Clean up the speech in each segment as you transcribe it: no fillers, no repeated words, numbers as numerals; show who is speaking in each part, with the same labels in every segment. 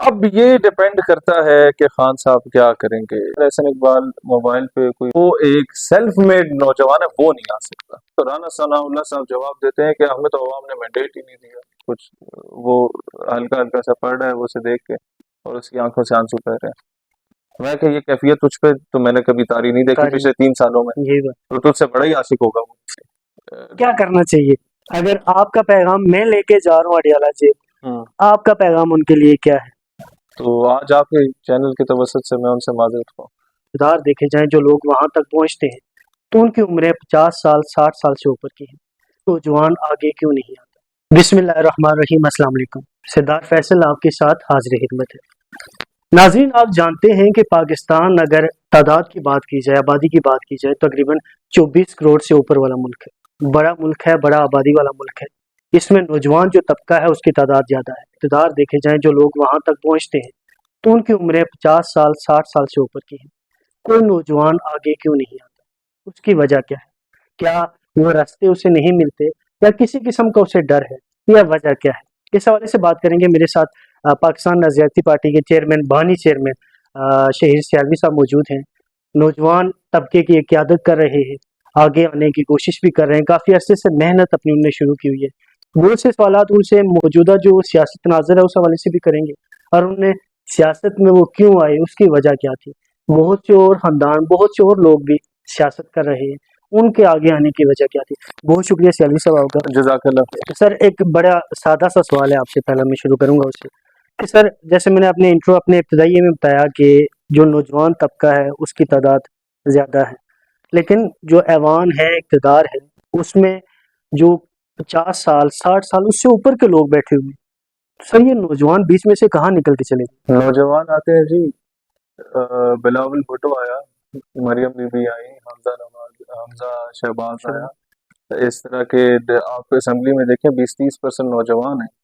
Speaker 1: اب یہ ڈپینڈ کرتا ہے کہ خان صاحب کیا کریں گے۔ احسن اقبال موبائل پہ کوئی وہ ایک سیلف میڈ نوجوان ہے، وہ نہیں آ سکتا۔ تو رانا ثناء اللہ صاحب جواب دیتے ہیں کہ ہمیں تو عوام نے مینڈیٹ ہی نہیں دیا، کچھ وہ ہلکا ہلکا سا پڑھ رہا ہے وہ اسے دیکھ کے اور اس کی آنکھوں سے آنسو بہ رہے ہیں۔ میں کہ یہ کیفیت تجھ پہ تو میں نے کبھی تاری نہیں دیکھی پچھلے 3 سالوں میں،
Speaker 2: یہی بات
Speaker 1: تو تجھ سے بڑا ہی عاشق ہوگا وہ۔
Speaker 2: کیا کرنا چاہیے؟ اگر آپ کا پیغام میں لے کے جا رہا ہوں اڈیالہ جیل، آپ کا پیغام ان کے لیے کیا ہے؟
Speaker 1: تو آج آپ کے چینل کے توسط سے میں ان سے معذرت ہوں۔
Speaker 2: ادار دیکھے جائیں جو لوگ وہاں تک پہنچتے ہیں تو ان کی عمریں 50 سال 60 سال سے اوپر کی ہیں، تو جوان آگے کیوں نہیں آتا؟ بسم اللہ الرحمن الرحیم۔ السلام علیکم، سردار فیصل آپ کے ساتھ حاضر خدمت ہے۔ ناظرین، آپ جانتے ہیں کہ پاکستان اگر تعداد کی بات کی جائے، آبادی کی بات کی جائے، تقریباً 24 کروڑ سے اوپر والا ملک ہے، بڑا ملک ہے، بڑا آبادی والا ملک ہے۔ اس میں نوجوان جو طبقہ ہے اس کی تعداد زیادہ ہے۔ اقتدار دیکھے جائیں جو لوگ وہاں تک پہنچتے ہیں تو ان کی عمریں 50 سال 60 سال سے اوپر کی ہیں، کوئی نوجوان آگے کیوں نہیں آتا؟ اس کی وجہ کیا ہے؟ کیا وہ راستے اسے نہیں ملتے، یا کسی قسم کا اسے ڈر ہے، یا وجہ کیا ہے؟ اس حوالے سے بات کریں گے۔ میرے ساتھ پاکستان نظریاتی پارٹی کے چیئرمین، بانی چیئرمین شہیر سیالوی صاحب موجود ہیں۔ نوجوان طبقے کی قیادت کر رہے ہیں، آگے آنے کی کوشش بھی کر رہے ہیں، کافی عرصے سے محنت اپنی انہوں نے شروع کی ہوئی ہے۔ بہت سے سوالات ان سے موجودہ جو سیاسی تناظر ہے اس حوالے سے بھی کریں گے، اور انہوں نے سیاست میں وہ کیوں آئے، اس کی وجہ کیا تھی۔ بہت سے اور خاندان، بہت سے اور لوگ بھی سیاست کر رہے ہیں، ان کے آگے آنے کی وجہ کیا تھی۔ بہت شکریہ سیالوی صاحب آپ کا۔
Speaker 1: جزاک اللہ۔
Speaker 2: سر، ایک بڑا سادہ سا سوال ہے آپ سے، پہلا میں شروع کروں گا اس سے کہ سر، جیسے میں نے اپنے انٹرو اپنے ابتدائی میں بتایا کہ جو نوجوان طبقہ ہے اس کی تعداد زیادہ ہے، لیکن جو ایوان ہے، اقتدار ہے، اس میں جو 50 سال 60 سال اس سے اوپر کے لوگ بیٹھے ہوئے ہیں۔ سر، یہ نوجوان بیچ میں سے کہاں نکل کے چلے گئے؟
Speaker 1: نوجوان آتے ہیں جی، بلاول بھٹو آیا، مریم بی بی آئی، حمزہ شہباز آیا، اس طرح کے آپ اسمبلی میں دیکھیں 20-30% نوجوان ہیں،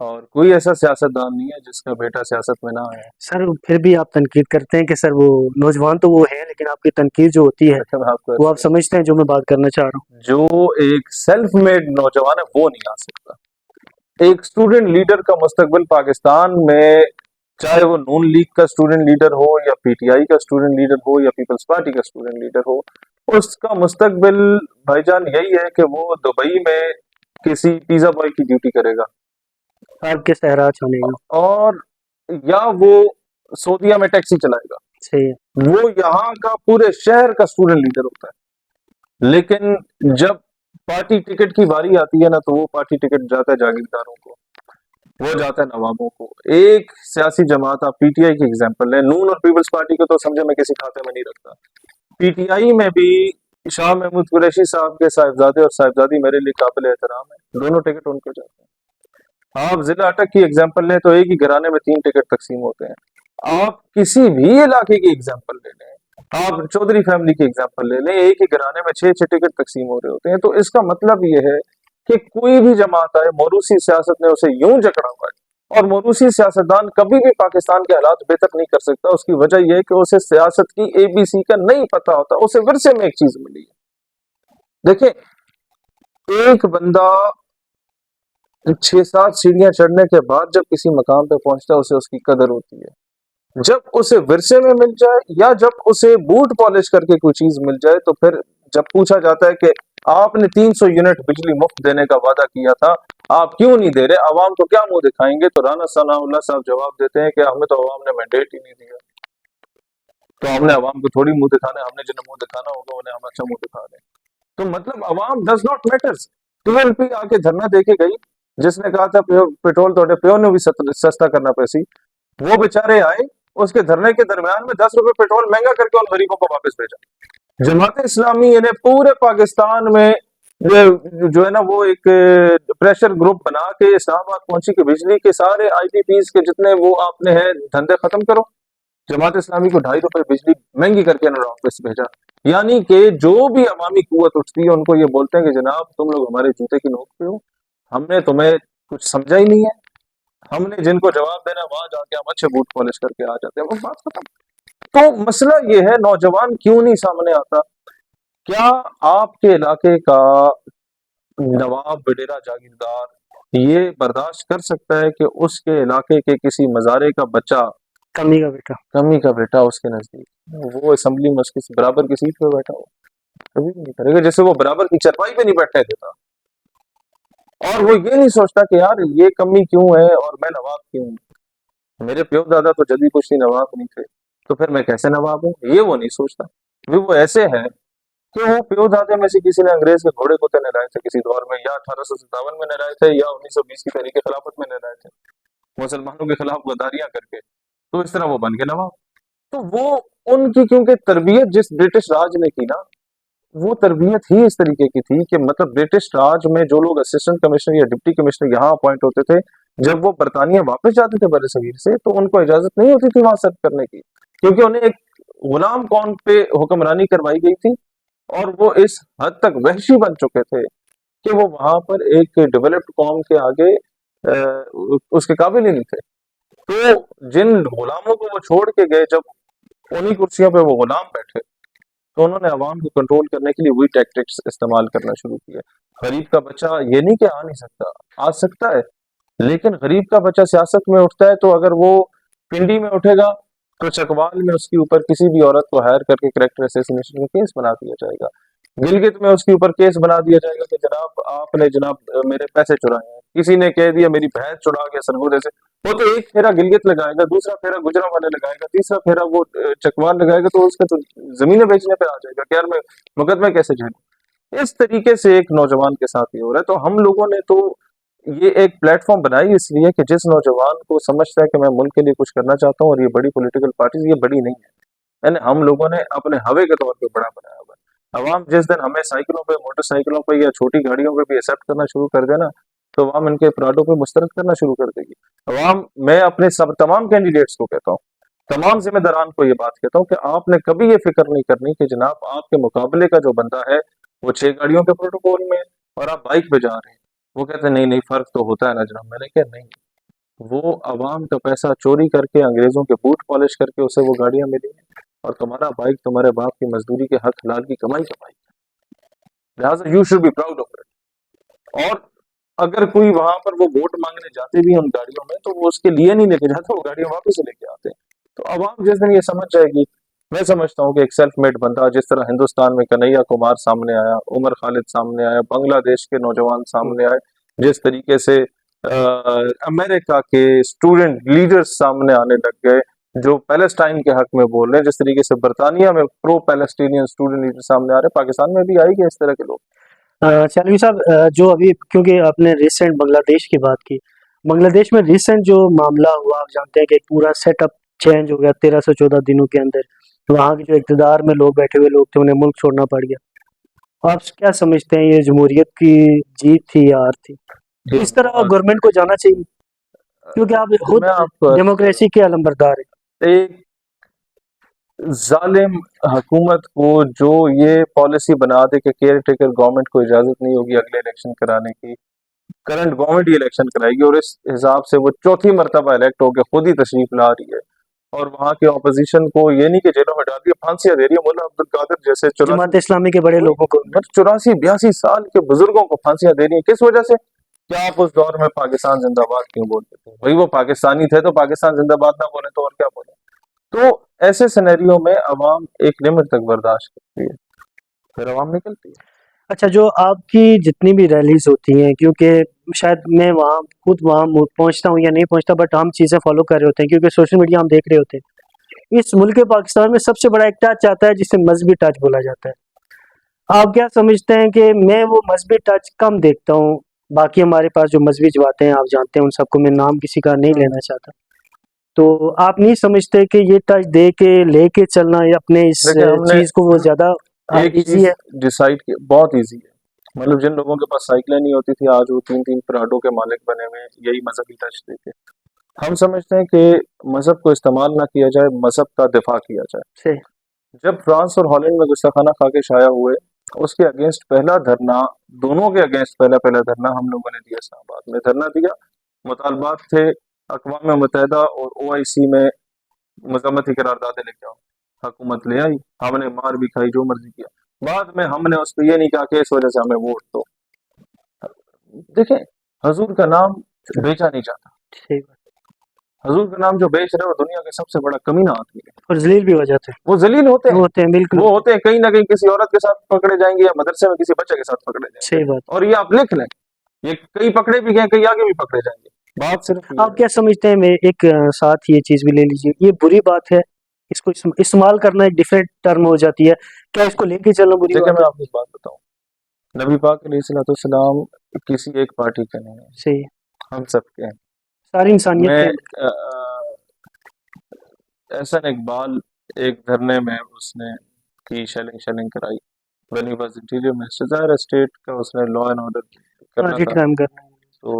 Speaker 1: اور کوئی ایسا سیاستدان نہیں ہے جس کا بیٹا سیاست میں نہ آیا۔
Speaker 2: سر، پھر بھی آپ تنقید کرتے ہیں کہ سر وہ نوجوان تو وہ ہے، لیکن آپ کی تنقید جو ہوتی ہے وہ آپ سمجھتے ہیں جو میں بات کرنا چاہ رہا ہوں۔
Speaker 1: جو ایک سیلف میڈ نوجوان ہے وہ نہیں آ سکتا۔ ایک اسٹوڈنٹ لیڈر کا مستقبل پاکستان میں، چاہے وہ نون لیگ کا اسٹوڈنٹ لیڈر ہو یا پی ٹی آئی کا اسٹوڈنٹ لیڈر ہو یا پیپلز پارٹی کا اسٹوڈنٹ لیڈر ہو، اس کا مستقبل بھائی جان یہی ہے کہ وہ دبئی میں کسی پیزا بوائے کی ڈیوٹی کرے گا،
Speaker 2: آپ کے صحرا چھانے گا،
Speaker 1: اور یا وہ سعودیہ میں ٹیکسی چلائے گا۔
Speaker 2: صحیح ہے۔
Speaker 1: وہ یہاں کا پورے شہر کا اسٹوڈنٹ لیڈر ہوتا ہے، لیکن جب پارٹی ٹکٹ کی باری آتی ہے نا تو وہ پارٹی ٹکٹ جاتا ہے جاگیرداروں کو، وہ جاتا ہے نوابوں کو۔ ایک سیاسی جماعت، آپ پی ٹی آئی کی ایگزامپل لیں، نون اور پیپلز پارٹی کو تو سمجھے میں کسی کھاتے میں نہیں رکھتا، پی ٹی آئی میں بھی شاہ محمود قریشی صاحب کے صاحبزادے اور صاحبزادی میرے لیے قابل احترام ہیں، دونوں ٹکٹ ان کو جاتے ہیں۔ آپ ضلع اٹک کی ایگزامپل لیں تو ایک ہی گھرانے میں 3 ٹکٹ تقسیم ہوتے ہیں۔ آپ کسی بھی علاقے کی ایگزامپل لے لیں، آپ چودھری فیملی کی ایگزامپل لے لیں، ایک ہی گھرانے میں 6 ٹکٹ تقسیم ہو رہے ہوتے ہیں۔ تو اس کا مطلب یہ ہے کہ کوئی بھی جماعت آئے، موروثی سیاست نے اسے یوں جکڑا ہوا ہے، اور موروثی سیاستدان کبھی بھی پاکستان کے حالات بہتر نہیں کر سکتا۔ اس کی وجہ یہ ہے کہ اسے سیاست کی اے بی سی کا نہیں پتا ہوتا، اسے ورثے میں ایک چیز ملی ہے۔ دیکھیں، ایک بندہ 6-7 سیڑھیاں چڑھنے کے بعد جب کسی مقام پہ پہنچتا ہے اسے اس کی قدر ہوتی ہے۔ جب اسے ورثے میں مل جائے یا جب اسے بوٹ پالش کر کے کوئی چیز مل جائے، تو پھر جب پوچھا جاتا ہے کہ آپ نے 300 یونٹ بجلی مفت دینے کا وعدہ کیا تھا، آپ کیوں نہیں دے رہے، عوام کو کیا منہ دکھائیں گے؟ تو رانا ثناء اللہ صاحب جواب دیتے ہیں کہ ہمیں تو عوام نے مینڈیٹ ہی نہیں دیا، تو ہم نے عوام کو تھوڑی منہ دکھانا ہے، ہم نے جنہیں منہ دکھانا ہوگا انہیں ہم اچھا منہ دکھا دیں۔ تو مطلب عوام ڈز ناٹ میٹرز۔ 12 پی آ کے دھرنا دے کے گئی، جس نے کہا تھا پیٹرول توڑے پیو نے بھی سستا کرنا پیسی، وہ بیچارے آئے، اس کے دھرنے کے درمیان میں 10 روپے پیٹرول مہنگا کر کے ان غریبوں کو واپس بھیجا۔ جماعت اسلامی نے پورے پاکستان میں جو ہے نا وہ ایک پریشر گروپ بنا کے اسلام آباد پہنچی کہ بجلی کے سارے آئی پی پیز کے جتنے وہ آپ نے ہیں دھندے ختم کرو۔ جماعت اسلامی کو 2.5 روپے بجلی مہنگی کر کے انہوں نے واپس بھیجا۔ یعنی کہ جو بھی عوامی قوت اٹھتی ہے ان کو یہ بولتے ہیں کہ جناب تم لوگ ہمارے جوتے کی نوک پہ ہو، ہم نے تمہیں کچھ سمجھا ہی نہیں ہے، ہم نے جن کو جواب دینا وہاں جا کے ہم اچھے بوٹ پالش کر کے آ جاتے ہیں، وہ بات ختم۔ تو مسئلہ یہ ہے نوجوان کیوں نہیں سامنے آتا؟ کیا آپ کے علاقے کا نواب، وڈیرا جاگیردار یہ برداشت کر سکتا ہے کہ اس کے علاقے کے کسی مزارے کا بچہ
Speaker 2: کمی کا بیٹا
Speaker 1: کمی کا بیٹا اس کے نزدیک وہ اسمبلی میں اس کی برابر کی سیٹ پہ بیٹھا ہو؟ کبھی بھی نہیں کرے گا. جیسے وہ برابر کی چرپائی پہ نہیں بیٹھنے دیتا اور وہ یہ نہیں سوچتا کہ یار یہ کمی کیوں ہے اور میں نواب کیوں ہوں. میرے پیو دادا تو جدی کچھ نواب نہیں تھے تو پھر میں کیسے نواب ہوں، یہ وہ نہیں سوچتا. وہ ایسے ہے کہ وہ پیو دادے میں سے کسی نے انگریز کے گھوڑے کوتے نہلائے تھے کسی دور میں، یا 1857 میں نہلائے تھے، یا 1920 کی تحریک خلافت میں نہلائے تھے مسلمانوں کے خلاف غداریاں کر کے، تو اس طرح وہ بن کے نواب. تو وہ ان کی کیونکہ تربیت جس برٹش راج نے کی نا، وہ تربیت ہی اس طریقے کی تھی کہ مطلب برٹش راج میں جو لوگ اسسٹنٹ کمشنر یا ڈپٹی کمشنر یہاں اپوائنٹ ہوتے تھے، جب وہ برطانیہ واپس جاتے تھے بر صغیر سے تو ان کو اجازت نہیں ہوتی تھی وہاں سرو کرنے کی، کیونکہ انہیں ایک غلام قوم پہ حکمرانی کروائی گئی تھی اور وہ اس حد تک وحشی بن چکے تھے کہ وہ وہاں پر ایک ڈیولپڈ قوم کے آگے اس کے قابل ہی نہیں تھے. تو جن غلاموں کو وہ چھوڑ کے گئے، جب انہی کرسیوں پہ وہ غلام بیٹھے تو انہوں نے عوام کو کنٹرول کرنے کے لیے وہی ٹیکٹکس استعمال کرنا شروع کیے. غریب کا بچہ یہ نہیں کہ آ نہیں سکتا، آ سکتا ہے، لیکن غریب کا بچہ سیاست میں اٹھتا ہے تو اگر وہ پنڈی میں اٹھے گا تو چکوال میں اس کے اوپر کسی بھی عورت کو ہائر کر کے کریکٹر اسیسینیشن کا کیس بنا دیا جائے گا. گلگت میں اس کے اوپر کیس بنا دیا جائے گا کہ جناب آپ نے جناب میرے پیسے چرائے ہیں، کسی نے کہہ دیا میری بھینس چڑا گیا سرگودے سے، وہ تو ایک پھیرا گلگت لگائے گا، دوسرا پھیرا گجرا والے لگائے گا، تیسرا پھیرا وہ چکوال لگائے گا، تو اس کا تو زمینیں بیچنے پہ آ جائے گا کہ یار میں مقدمے کیسے جھیلوں. اس طریقے سے ایک نوجوان کے ساتھ یہ ہو رہا ہے. تو ہم لوگوں نے تو یہ ایک پلیٹ فارم بنائی اس لیے کہ جس نوجوان کو سمجھتا ہے کہ میں ملک کے لیے کچھ کرنا چاہتا ہوں، اور یہ بڑی پولیٹیکل پارٹیز یہ بڑی نہیں ہے، یعنی ہم لوگوں نے اپنے ہوے کے طور پہ بڑا بنایا ہوا ہے. عوام جس دن ہمیں سائیکلوں پہ، موٹر سائیکلوں پہ یا چھوٹی گاڑیوں پہ بھی ایکسیپٹ کرنا شروع کر دے نا، تو عوام ان کے پراڈوں پہ مسترد کرنا شروع کر دے گی. عوام، میں اپنے تمام کینڈیڈیٹس کو کہتا ہوں، تمام ذمہ داران کو یہ بات کہتا ہوں کہ آپ نے کبھی یہ فکر نہیں کرنی کہ جناب آپ کے مقابلے کا جو بندہ ہے وہ 6 گاڑیوں کے پروٹوکول میں ہے اور آپ بائک پہ جا رہے ہیں. وہ کہتے ہیں نہیں نہیں فرق تو ہوتا ہے نا جناب. میں نے کہا نہیں، وہ عوام کا پیسہ چوری کر کے انگریزوں کے بوٹ پالش کر کے اسے وہ گاڑیاں ملی ہیں، اور تمہارا بائک تمہارے باپ کی مزدوری کے حق حلال کی کمائی کا بائک ہے، لہٰذا you should be proud of it. اور اگر کوئی وہاں پر وہ ووٹ مانگنے جاتے بھی ہیں ان گاڑیوں میں تو وہ اس کے لیے نہیں لے کے جاتے، وہ گاڑیاں واپس لے کے آتے ہیں. تو عوام جس دن یہ سمجھ جائے گی، میں سمجھتا ہوں کہ ایک سیلف میڈ بندہ جس طرح ہندوستان میں کنہیا کمار سامنے آیا، عمر خالد سامنے آیا، بنگلہ دیش کے نوجوان سامنے آئے، جس طریقے سے امریکہ کے اسٹوڈنٹ لیڈرز سامنے آنے لگ گئے جو پیلسٹائن کے حق میں بول رہے ہیں، جس طریقے سے برطانیہ میں پرو پیلسٹینین اسٹوڈنٹ لیڈر سامنے آ رہے ہیں، پاکستان میں بھی آئے گے اس طرح کے لوگ.
Speaker 2: چلوی صاحب، جو ابھی کیونکہ آپ نے ریسنٹ بنگلہ دیش کی بات کی، بنگلہ دیش میں ریسنٹ جو معاملہ ہوا، آپ جانتے ہیں کہ پورا سیٹ اپ چینج ہو گیا 13 سے 14 دنوں کے اندر. وہاں کے جو اقتدار میں لوگ بیٹھے ہوئے لوگ تھے انہیں ملک چھوڑنا پڑ گیا. آپ کیا سمجھتے ہیں، یہ جمہوریت کی جیت تھی یا ہار تھی؟ اس طرح گورنمنٹ کو جانا چاہیے، کیونکہ آپ خود
Speaker 1: میں آپ کو
Speaker 2: ڈیموکریسی کے علمبردار ہیں.
Speaker 1: ایک ظالم حکومت کو جو یہ پالیسی بنا دے کہ کیئر ٹیکر گورنمنٹ کو اجازت نہیں ہوگی اگلے الیکشن کرانے کی، کرنٹ گورنمنٹ ہی الیکشن کرائے گی، اور اس حساب سے وہ چوتھی مرتبہ الیکٹ ہو کے خود ہی تشریف لا رہی ہے، اور وہاں کے اپوزیشن کو یہ نہیں کہ جیلوں میں ڈال دیا، پھانسیاں دے رہی ہے. مولانا عبد القادر جیسے
Speaker 2: جماعت اسلامی کے بڑے لوگوں کو
Speaker 1: 84-82 سال کے بزرگوں کو پھانسیاں دے رہی ہیں. کس وجہ سے؟ کیا آپ اس دور میں پاکستان زندہ باد کیوں بولتے تھے؟ بھائی وہ پاکستانی تھے تو پاکستان زندہ باد نہ بولیں تو اور کیا بولیں؟ تو ایسے سینیریو میں عوام ایک لمٹ تک برداشت کرتی ہے، پھر عوام نکلتی ہے.
Speaker 2: اچھا، جو آپ کی جتنی بھی ریلیز ہوتی ہیں، کیونکہ شاید میں وہاں خود وہاں پہنچتا ہوں یا نہیں پہنچتا، بٹ ہم چیزیں فالو کر رہے ہوتے ہیں کیونکہ سوشل میڈیا ہم دیکھ رہے ہوتے ہیں. اس ملک پاکستان میں سب سے بڑا ایک ٹچ آتا ہے جسے مذہبی ٹچ بولا جاتا ہے. آپ کیا سمجھتے ہیں کہ میں وہ مذہبی ٹچ کم دیکھتا ہوں؟ باقی ہمارے پاس جو مذہبی جماعتیں ہیں، آپ جانتے ہیں ان سب کو میں نام کسی کا نہیں لینا چاہتا، تو آپ نہیں سمجھتے کہ یہ ٹچ دے کے لے کے چلنا یا اپنے اس
Speaker 1: دیکھیں ہم نے
Speaker 2: چیز کو وہ زیادہ
Speaker 1: ایک
Speaker 2: ایزی
Speaker 1: چیز
Speaker 2: ہے؟
Speaker 1: ڈیسائیڈ کی، بہت ایزی ہے. مطلب جن لوگوں کے پاس سائیکلیں نہیں ہوتی تھی آج وہ 3 پراڈوں کے مالک بنے ہوئے ہیں، یہی مذہبی ٹچ دے کے. ہم سمجھتے ہیں کہ مذہب کو استعمال نہ کیا جائے، مذہب کا دفاع کیا جائے.
Speaker 2: صحیح.
Speaker 1: جب فرانس اور ہالینڈ میں گستاخانہ خاکے شائع ہوئے، اس کے اگینسٹ پہلا دھرنا، دونوں کے اگینسٹ پہلا دھرنا ہم لوگوں نے دیا. اسلام آباد میں دھرنا دیا، مطالبات تھے اقوام متحدہ اور OIC میں مذمتی قراردادیں لے کے آؤ. حکومت لے آئی، ہم نے مار بھی کھائی، جو مرضی کیا. بعد میں ہم نے اس پہ یہ نہیں کہا کہ اس وجہ سے ہمیں ووٹ دو. دیکھیں حضور کا نام بیچا نہیں جاتا.
Speaker 2: صحیح بات.
Speaker 1: حضور کا نام جو بیچ رہے ہیں وہ دنیا کے سب سے بڑا کمینہ آدمی ہے.
Speaker 2: اور ذلیل بھی ہو جاتے ہیں.
Speaker 1: وہ ذلیل ہوتے
Speaker 2: وہ
Speaker 1: ہیں.
Speaker 2: ہوتے ہیں بالکل.
Speaker 1: وہ ہوتے ہیں کہیں نہ کہیں کسی عورت کے ساتھ پکڑے جائیں گے یا مدرسے میں کسی بچے کے ساتھ پکڑے جائیں گے.
Speaker 2: صحیح بات.
Speaker 1: اور یہ آپ لکھ لیں, یہ کئی پکڑے بھی گئے, کئی آگے بھی پکڑے جائیں گے. بات صرف
Speaker 2: آپ کیا سمجھتے ہیں, میں ایک ساتھ یہ چیز بھی لے لیجیے, یہ بری بات ہے, اس کو استعمال کرنا ایک ڈیفرنٹ ٹرم ہو جاتی ہے, کیا اس کو لے کے چلنا بری
Speaker 1: دیکھیں
Speaker 2: بات
Speaker 1: میں
Speaker 2: ہے؟
Speaker 1: آپ کو ایک بات بتاؤں, نبی پاک علیہ الصلوۃ والسلام کسی ایک پارٹی کے نہیں ہیں,
Speaker 2: صحیح.
Speaker 1: ہم سب کے ہیں.
Speaker 2: ساری انسانیت
Speaker 1: میں
Speaker 2: کے.
Speaker 1: احسن اقبال ایک دھرنے میں اس نے کی شیلنگ کرائی when he was interior minister. ظاہر اسٹیٹ کا اس نے لا اینڈ آرڈر کرنا
Speaker 2: ہٹ
Speaker 1: تھا,
Speaker 2: کام کرنا.
Speaker 1: تو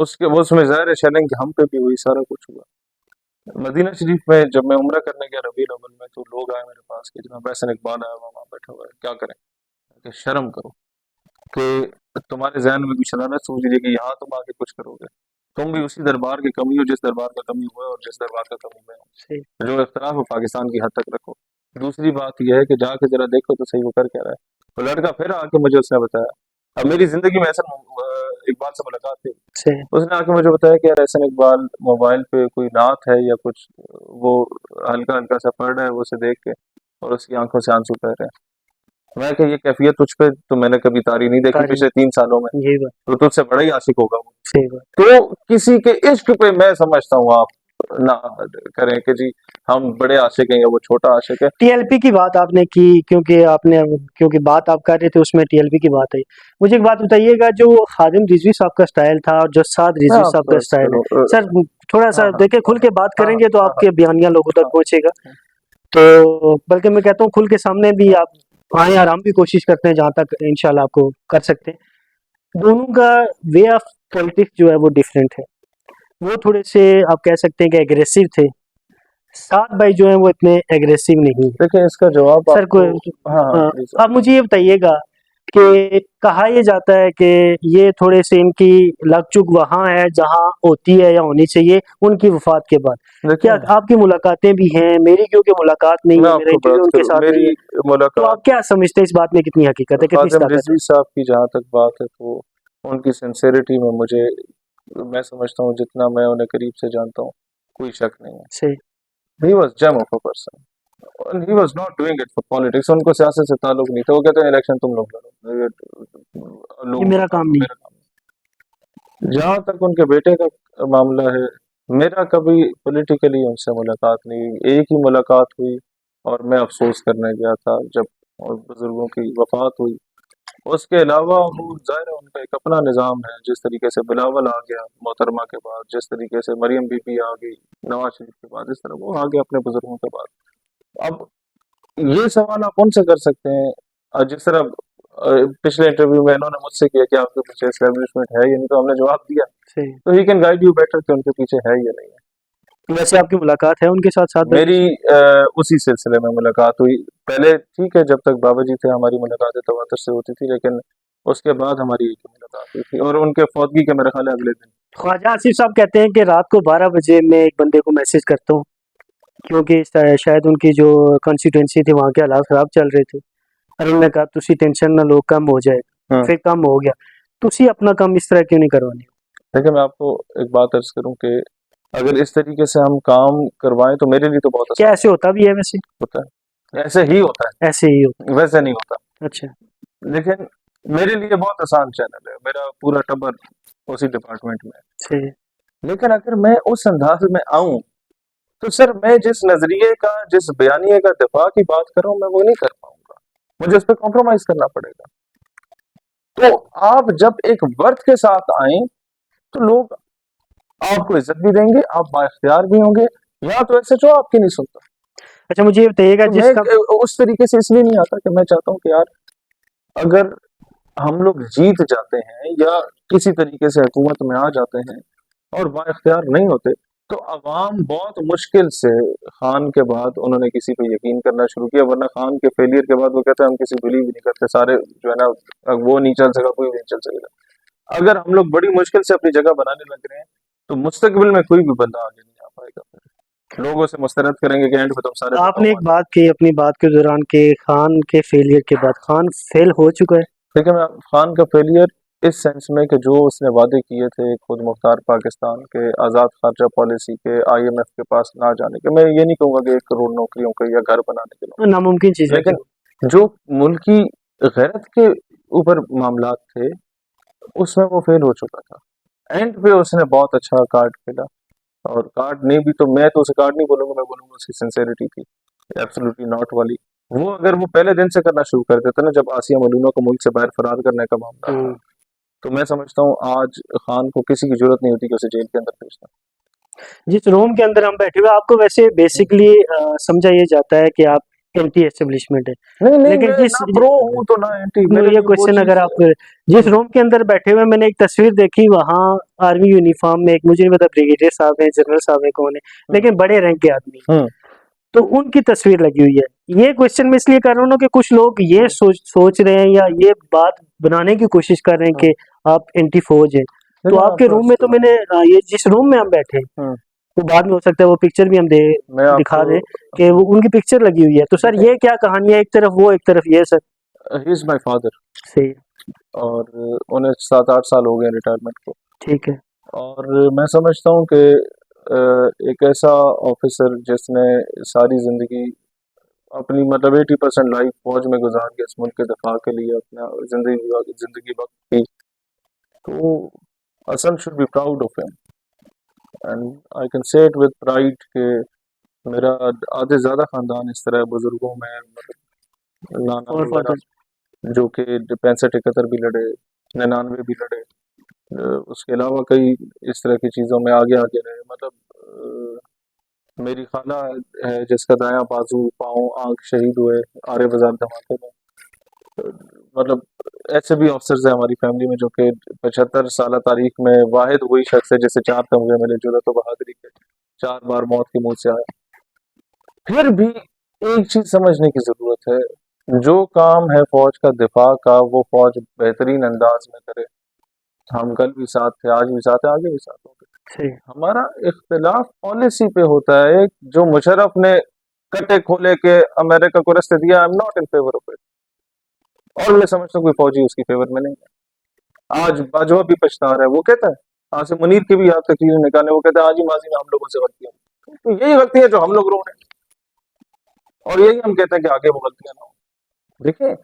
Speaker 1: اس میں ظاہر شیلنگ ہم پہ بھی ہوئی, سارا کچھ ہوا. مدینہ شریف میں جب میں عمرہ کرنے گیا ربیع الاول میں, تو لوگ آئے میرے پاس کہ جناب احسن اقبال آیا ہوا وہاں بیٹھا ہوا ہے, کیا کریں, کہ شرم کرو, کہ تمہارے ذہن میں بھی شرارت سوچ لیجیے کہ یہاں تم آ کے کچھ کرو گے, تم بھی اسی دربار کی کمی ہو جس دربار کا کمی ہوا ہے اور جس دربار کا کمی میں
Speaker 2: صحیح.
Speaker 1: ہوں, جو اختلاف ہو پاکستان کی حد تک رکھو. دوسری بات یہ ہے کہ جا کے ذرا دیکھو تو صحیح وہ کر کیا رہا ہے. وہ لڑکا پھر آ کے مجھے اس نے بتایا, اب میری زندگی میں احسن اقبال سے ملاقات تھی,
Speaker 2: صحیح.
Speaker 1: اس نے آ کے مجھے بتایا کہ یار احسن اقبال موبائل پہ کوئی نعت ہے یا کچھ وہ ہلکا ہلکا سا پڑھ رہا ہے, وہ اسے دیکھ کے اور اس کی آنکھوں سے آنسو بہ رہے ہیں. میں کہ یہ کیفیت تجھ پہ تو میں نے کبھی تاری نہیں دیکھی
Speaker 2: تاری.
Speaker 1: پچھلے 3 سالوں میں,
Speaker 2: یہی بات.
Speaker 1: تو تجھ سے بڑا ہی عاشق ہوگا وہ.
Speaker 2: صحیح بات.
Speaker 1: تو کسی کے عشق پہ میں سمجھتا ہوں آپ نہ کریں کہ جی ہم بڑے عاشق ہیں یا وہ چھوٹا عاشق ہے.
Speaker 2: ٹی ایل پی کی بات آپ نے کی, کیونکہ بات آپ کر رہے تھے اس میں ٹی ایل پی کی بات آئی. مجھے ایک بات بتائیے گا, جو خادم رضوی صاحب کا سٹائل تھا اور جو سعد رضوی صاحب کا سٹائل ہے, سر تھوڑا سا دیکھیں کھل کے بات کریں گے تو آپ کے بیانیہ لوگوں تک پہنچے گا. تو بلکہ میں کہتا ہوں کھل کے سامنے بھی آپ آئیں, اور ہم بھی کوشش کرتے ہیں جہاں تک انشاءاللہ آپ کو کر سکتے ہیں. دونوں کا وے آف پولیٹکس جو ہے وہ ڈیفرنٹ ہے. وہ تھوڑے سے آپ کہہ سکتے ہیں کہ ایگریسو تھے, سعد بھائی جو ہیں وہ اتنے ایگریسو نہیں ہیں.
Speaker 1: دیکھیں اس کا جواب
Speaker 2: سر کو آپ مجھے یہ بتائیے گا کہ کہا یہ جاتا ہے کہ یہ تھوڑے سے ان کی لگ چک وہاں ہے جہاں ہوتی ہے یا ہونی چاہیے ان کی وفات کے بعد. کیا آپ کی ملاقاتیں بھی ہیں؟ میری کیونکہ ملاقات نہیں ہے, میرا انٹرویو ان کے ساتھ نہیں ہے, تو آپ کیا سمجھتے ہیں اس بات میں کتنی حقیقت ہے, کتنی
Speaker 1: خادم
Speaker 2: صداقت
Speaker 1: رضوی صاحب کی جہاں تک بات ہے تو ان کی سنسیریٹی میں میں سمجھتا ہوں جتنا میں انہیں قریب سے جانتا ہوں کوئی شک نہیں ہے.
Speaker 2: صحیح.
Speaker 1: He was gem of a person. And he was not doing it for politics. ان کو سیاست سے تعلق نہیں تھا. وہ کہتے ہیں الیکشن تم لوگ لڑو,
Speaker 2: یہ میرا کام نہیں.
Speaker 1: جہاں تک ان کے بیٹے کا معاملہ ہے, میرا کبھی پولیٹیکلی ان سے ملاقات نہیں ہوئی. ایک ہی ملاقات ہوئی اور میں افسوس کرنے گیا تھا جب بزرگوں کی وفات ہوئی. اس کے علاوہ وہ ظاہر ہے ان کا ایک اپنا نظام ہے. جس طریقے سے بلاول آ گیا محترمہ کے بعد, جس طریقے سے مریم بی بی آ گئی نواز شریف کے بعد, اس طرح وہ آ گئے اپنے بزرگوں کے بعد. اب یہ سوال آپ ان سے کر سکتے ہیں, جس طرح پچھلے انٹرویو میں انہوں نے مجھ سے کیا کہ آپ کے پیچھے اسٹیبلشمنٹ ہے یا نہیں, تو ہم نے جواب دیا تو he can guide you better کہ ان کے پیچھے ہے یا نہیں ہے.
Speaker 2: ویسے آپ کی ملاقات ہے ان کے ساتھ؟
Speaker 1: میری اسی سلسلے میں ملاقات ہوئی. پہلے ٹھیک ہے جب تک بابا جی تھے ہماری ملاقاتیں تواتر سے ہوتی تھی, لیکن اس کے بعد ہماری ایک ملاقات ہوئی تھی, اور ان کے فوتگی کے میرے خیال ہے اگلے دن.
Speaker 2: خواجہ آصف صاحب کہتے ہیں کہ رات کو 12 بجے میں ایک بندے کو میسج کرتا ہوں, کیونکہ شاید ان کی جو کانسٹیٹوئنسی تھی وہاں کے حالات خراب چل رہے تھے, اور انہوں نے کہا تسی ٹینشن نہ لو, کم ہو جائے. پھر کم ہو گیا. تسی اپنا کام اس طرح کیوں نہیں کروانے؟
Speaker 1: دیکھیں میں آپ کو ایک بات عرض کروں کہ اگر اس طریقے سے ہم کام کروائیں تو میرے لیے تو بہت
Speaker 2: کیا ایسے ہوتا بھی ہے؟ ویسے
Speaker 1: ہوتا ہے, ایسے ہی ہوتا ہے,
Speaker 2: ایسے ہی ہوتا,
Speaker 1: ویسے نہیں ہوتا.
Speaker 2: اچھا.
Speaker 1: لیکن میرے لیے بہت آسان چینل ہے, میرا پورا ٹبر اسی ڈپارٹمنٹ میں ہے. لیکن اگر میں اس انداز میں آؤں تو سر میں جس نظریے کا, جس بیانیے کا دفاع کی بات کر رہا ہوں میں وہ نہیں کر پاؤں گا, مجھے اس پہ کمپرومائز کرنا پڑے گا. تو آپ جب ایک ورد کے ساتھ آئیں تو لوگ آپ کو عزت بھی دیں گے, آپ با اختیار بھی ہوں گے, یا تو ایسے جو آپ کی نہیں سنتا.
Speaker 2: اچھا مجھے یہ بتائیے گا,
Speaker 1: میں اس طریقے سے اس لیے نہیں آتا کہ میں چاہتا ہوں کہ یار اگر ہم لوگ جیت جاتے ہیں یا کسی طریقے سے حکومت میں آ جاتے ہیں اور با اختیار نہیں ہوتے, تو عوام بہت مشکل سے خان کے بعد انہوں نے کسی پہ یقین کرنا شروع کیا, ورنہ خان کے فیلئر کے بعد وہ کہتے ہیں ہم کسی بلیو نہیں کرتے, سارے جو ہے نا وہ نہیں چل سکا, کوئی بھی نہیں چل سکے گا. اگر ہم لوگ بڑی مشکل سے اپنی جگہ بنانے لگ رہے ہیں تو مستقبل میں کوئی بھی بندہ آگے نہیں آ پائے گا. لوگوں سے مسترد کریں گے کہ اینڈ پہ تم سارے.
Speaker 2: آپ نے ایک بات کی اپنی بات کے دوران کہ خان کے فیلئر کے بعد, خان فیل ہو چکا ہے.
Speaker 1: دیکھیں میں خان کا فیلئر اس سینس میں کہ جو اس نے وعدے کیے تھے خود مختار پاکستان کے، آزاد خارجہ پالیسی کے، IMF کے پاس نہ جانے کے، میں یہ نہیں کہوں گا کہ 1 کروڑ نوکریوں کے یا گھر بنانے کے لیے،
Speaker 2: ناممکن چیز ہے.
Speaker 1: لیکن جو ملکی غیرت کے اوپر معاملات تھے اس میں وہ فیل ہو چکا تھا. اینڈ پہ اس نے بہت اچھا کارڈ کھیلا، اور کارڈ نہیں بھی تو میں تو اسے کارڈ نہیں بولوں گا، میں بولوں گا اس کی سنسیریٹی تھی ایبسولوٹلی ناٹ والی. وہ اگر وہ پہلے دن سے کرنا شروع کر دیتا نا جب آسیہ ملونہ کو ملک سے باہر فرار کرنے کا معاملہ تھا، تو میں سمجھتا ہوں آج خان کو کسی کی ضرورت نہیں ہوتی کہ اسے جیل کے اندر بھیجنا.
Speaker 2: جس روم کے اندر ہم بیٹھے ہوئے آپ کو ویسے بیسکلی سمجھا یہ جاتا ہے کہ آپ اینٹی اسٹیبلشمنٹ ہیں،
Speaker 1: نہیں
Speaker 2: لیکن
Speaker 1: میں
Speaker 2: جس
Speaker 1: نہ پرو ہوں تو نہ اینٹی.
Speaker 2: یہ کوشچن اگر آپ جس روم کے اندر بیٹھے ہوئے میں نے ایک تصویر دیکھی، وہاں آرمی یونیفارم میں ایک، مجھے نہیں پتا بریگیڈیئر صاحب ہیں جنرل صاحب ہیں کون ہیں، لیکن بڑے رینک کے آدمی ہیں، تو ان کی تصویر لگی ہوئی ہے. یہ کوشچن میں اس لیے کر رہا ہوں کہ کچھ لوگ یہ سوچ رہے ہیں یا یہ بات بنانے کی کوشش کر رہے ہیں کہ آپ اینٹی فوج ہیں. تو آپ کے روم میں تو میں نے یہ جس روم میں ہم بیٹھے وہ بعد میں ہو سکتا ہے وہ پکچر بھی ہم دکھا دیں کہ وہ ان کی پکچر لگی ہوئی ہے. تو سر یہ کیا کہانی ہے، ایک طرف وہ ایک طرف یہ؟ سر
Speaker 1: ہی از مائی فادر،
Speaker 2: صحیح،
Speaker 1: اور انہیں 7-8 سال ہو گئے ریٹائرمنٹ کو.
Speaker 2: ٹھیک ہے.
Speaker 1: اور میں سمجھتا ہوں کہ ایک ایسا آفیسر جس نے ساری زندگی اپنی مطلب 80% لائف فوج میں گزار کے اس ملک کے دفاع کے لیے اپنا زندگی وقت کی، تو اصل شوڈ بی پراؤڈ آف ہم، and I can say it with pride کہ میرا آدھے زیادہ خاندان اس طرح بزرگوں میں، مطلب نانا وغیرہ جو کہ 65-71 بھی لڑے، 99 بھی لڑے، اس کے علاوہ کئی اس طرح کی چیزوں میں آگے رہے. مطلب میری خالہ ہے جس کا دایاں بازو، پاؤں، آنکھ شہید ہوئے آرے بازار دھماکے میں. مطلب ایسے بھی افسرز ہیں ہماری فیملی میں جو کہ 75 سالہ تاریخ میں واحد وہی شخص ہے جسے 4 تمغے ملے جرأت و بہادری کے، 4 بار موت کے منہ سے آیا. پھر بھی ایک چیز سمجھنے کی ضرورت ہے، جو کام ہے فوج کا دفاع کا وہ فوج بہترین انداز میں کرے. ہم کل بھی ساتھ تھے، آج بھی ساتھ ہیں، آگے بھی ساتھ ہوں گے. ہمارا اختلاف پالیسی پہ ہوتا ہے. جو مشرف نے کٹے کھولے کے امریکہ کو رستے دیا، I am not in favour of it, اور میں سمجھتا ہوں کوئی فوجی اس کی فیور میں نہیں ہے. آج باجوہ بھی پچھتا رہا ہے، وہ کہتا ہے عاصم منیر کی بھی آپ تقریر نکالے، وہ کہتا ہے آج ہی ماضی میں ہم لوگوں سے غلطیاں، تو یہی غلطیاں جو ہم لوگ رو رہے ہیں، اور یہی ہم کہتے ہیں کہ آگے وہ غلطیاں نہ ہوں. دیکھیں،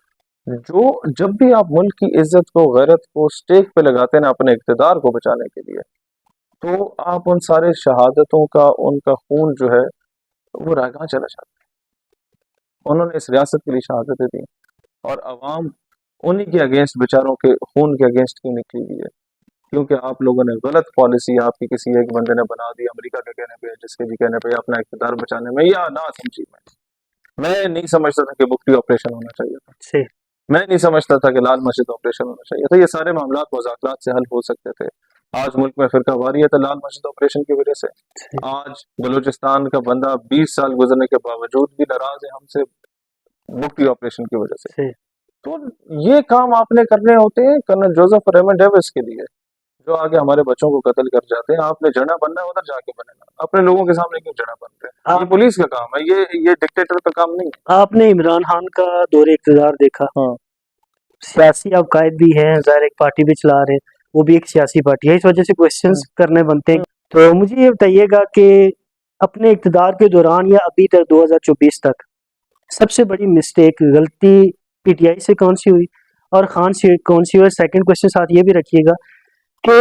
Speaker 1: جب بھی آپ ملک کی عزت کو، غیرت کو سٹیک پہ لگاتے ہیں نا اپنے اقتدار کو بچانے کے لیے، تو آپ ان سارے شہادتوں کا، ان کا خون جو ہے وہ رائگاں چلا جاتا ہے. انہوں نے اس ریاست کے لیے شہادتیں دی، اور عوام انہی کے اگینسٹ، بیچاروں کے خون کے اگینسٹ کیوں نکلی ہوئی ہے؟ کیونکہ آپ لوگوں نے غلط پالیسی آپ کی کسی ایک بندے نے بنا دی، امریکہ کے کہنے پہ، جس کے بھی کہنے پہ، اپنا اقتدار بچانے میں، یا نہ سمجھی. میں نہیں سمجھتا تھا کہ بکٹی آپریشن ہونا چاہیے تھا، میں نہیں سمجھتا تھا کہ لال مسجد آپریشن ہونا چاہیے تھا. یہ سارے معاملات مذاکرات سے حل ہو سکتے تھے. آج ملک میں فرقہ واریت ہے لال مسجد آپریشن کی وجہ سے. آج بلوچستان کا بندہ 20 سال گزرنے کے باوجود بھی ناراض ہے ہم سے بکٹی آپریشن کی وجہ سے. تو یہ کام آپ نے کرنے ہوتے ہیں کرنل جوزف اور ریمنڈ ڈیوس کے لیے، جو آگے ہمارے بچوں کو قتل کر جاتے ہیں. آپ نے جڑا بننا ہے، ادھر جا کے بنے گا. اپنے لوگوں کے سامنے کیوں جڑا بنتے ہیں؟ یہ پولیس کا کام ہے، یہ ڈکٹیٹر کا کام نہیں ہے.
Speaker 2: آپ نے عمران خان کا دور اقتدار دیکھا، سیاسی اب قائد بھی ہیں، ظاہر ایک پارٹی بھی چلا رہے ہیں، وہ بھی ایک سیاسی پارٹی ہے، اس وجہ سے کوشچنز کرنے بنتے ہیں. تو مجھے یہ بتائیے گا کہ اپنے اقتدار کے دوران یا ابھی تک 2024 تک سب سے بڑی مسٹیک، غلطی پی ٹی آئی سے کون سی ہوئی اور خان سے کون سی ہوئی؟ سیکنڈ کوشچن ساتھ یہ بھی رکھیے گا کہ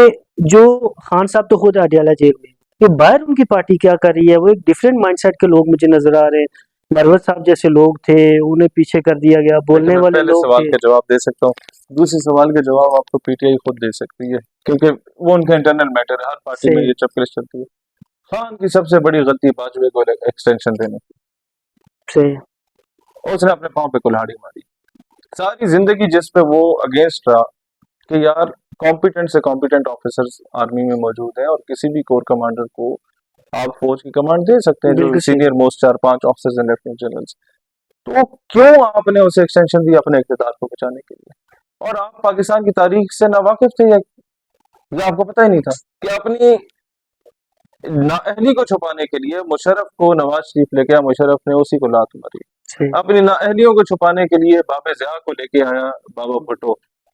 Speaker 2: جو خان صاحب تو خود اڈیالہ جیل میں، کہ باہر ان کی پارٹی کیا کر رہی ہے؟ وہ ایک ڈیفرنٹ مائنڈ سیٹ کے لوگ مجھے نظر آ رہے ہیں. مروت صاحب جیسے لوگ تھے، انہیں پیچھے کر دیا گیا، بولنے والے
Speaker 1: پہلے
Speaker 2: لوگ
Speaker 1: سوال کا جواب دے سکتا ہوں، دوسرے سوال کا جواب آپ کو پی ٹی آئی خود دے سکتی ہے، کیونکہ وہ ان کا انٹرنل میٹر ہے. ہر پارٹی میں یہ چپکلش چلتی ہے. خان کی سب سے بڑی غلطی باجوے کو ایکسٹینشن دینے، اس نے اپنے پاؤں پہ کلہاڑی ماری. ساری زندگی جس پہ وہ اگینسٹ رہا کہ یار کمپیٹنٹ سے کمپیٹنٹ آفیسرز آرمی میں موجود ہیں، اور کسی بھی کور کمانڈر کو آپ فوج کی کمانڈ دے سکتے ہیں، جو سینئر موسٹ 4-5 آفیسرز ہیں، لیفٹیننٹ جنرلز. تو کیوں آپ نے اسے ایکسٹینشن دی اپنے اقتدار کو بچانے کے لیے؟ اور آپ پاکستان کی تاریخ سے ناواقف تھے یا آپ کو پتہ ہی نہیں تھا کہ اپنی نااہلی کو چھپانے کے لیے مشرف کو نواز شریف لے کے آیا، مشرف نے اسی کو لات ماری. اپنی نااہلیوں کو چھپانے کے لیے بابا ضیاء کو لے کے آیا بابا بھٹو،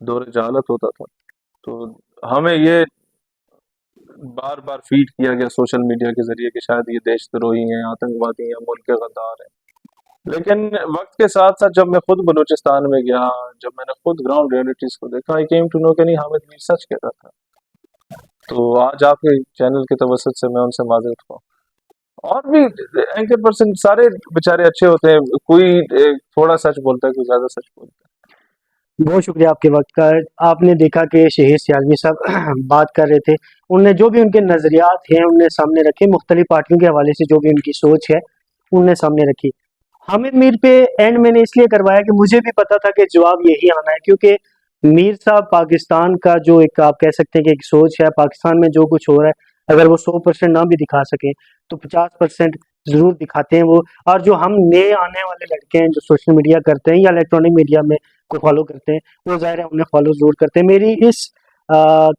Speaker 1: دور جہالت ہوتا تھا. تو ہمیں یہ بار بار فیڈ کیا گیا سوشل میڈیا کے ذریعے کہ شاید یہ دیش دروہی ہیں، آتنکوادی ہیں، ملک کے غدار ہیں. لیکن وقت کے ساتھ ساتھ جب میں خود بلوچستان میں گیا، جب میں نے خود گراؤنڈ ریئلٹیز کو دیکھا، آئی کیم ٹو نو کہ نہیں، حامد میر سچ کہتا تھا. تو آج آپ کے چینل کے توسط سے میں ان سے معذرت ہوں. اور بھی اینکر پرسن سارے بیچارے اچھے ہوتے ہیں، کوئی تھوڑا سچ بولتا ہے، کوئی زیادہ سچ بولتا ہے.
Speaker 2: بہت شکریہ آپ کے وقت کا. آپ نے دیکھا کہ شہید سیالوی صاحب بات کر رہے تھے، انہوں نے جو بھی ان کے نظریات ہیں انہوں نے سامنے رکھے، مختلف پارٹیوں کے حوالے سے جو بھی ان کی سوچ ہے انہوں نے سامنے رکھی. حامد میر پہ اینڈ میں نے اس لیے کروایا کہ مجھے بھی پتا تھا کہ جواب یہی آنا ہے، کیونکہ میر صاحب پاکستان کا جو ایک آپ کہہ سکتے ہیں کہ ایک سوچ ہے، پاکستان میں جو کچھ ہو رہا ہے اگر وہ 100% نہ بھی دکھا سکیں تو 50% ضرور دکھاتے ہیں وہ. اور جو ہم نئے آنے والے لڑکے ہیں جو سوشل میڈیا کرتے ہیں یا الیکٹرانک میڈیا میں کو فالو کرتے ہیں، وہ ظاہر ہے انہیں فالو ضرور کرتے ہیں. میری اس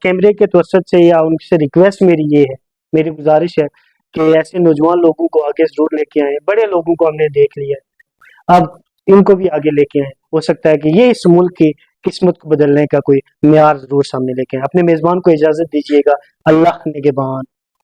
Speaker 2: کیمرے کے توسط سے یا ان سے ریکویسٹ میری یہ ہے، میری گزارش ہے کہ ایسے نوجوان لوگوں کو آگے ضرور لے کے آئیں. بڑے لوگوں کو ہم نے دیکھ لیا ہے، اب ان کو بھی آگے لے کے آئیں. ہو سکتا ہے کہ یہ اس ملک کی قسمت کو بدلنے کا کوئی معیار ضرور سامنے لے کے آئیں. اپنے میزبان کو اجازت دیجیے گا. اللہ نگہبان.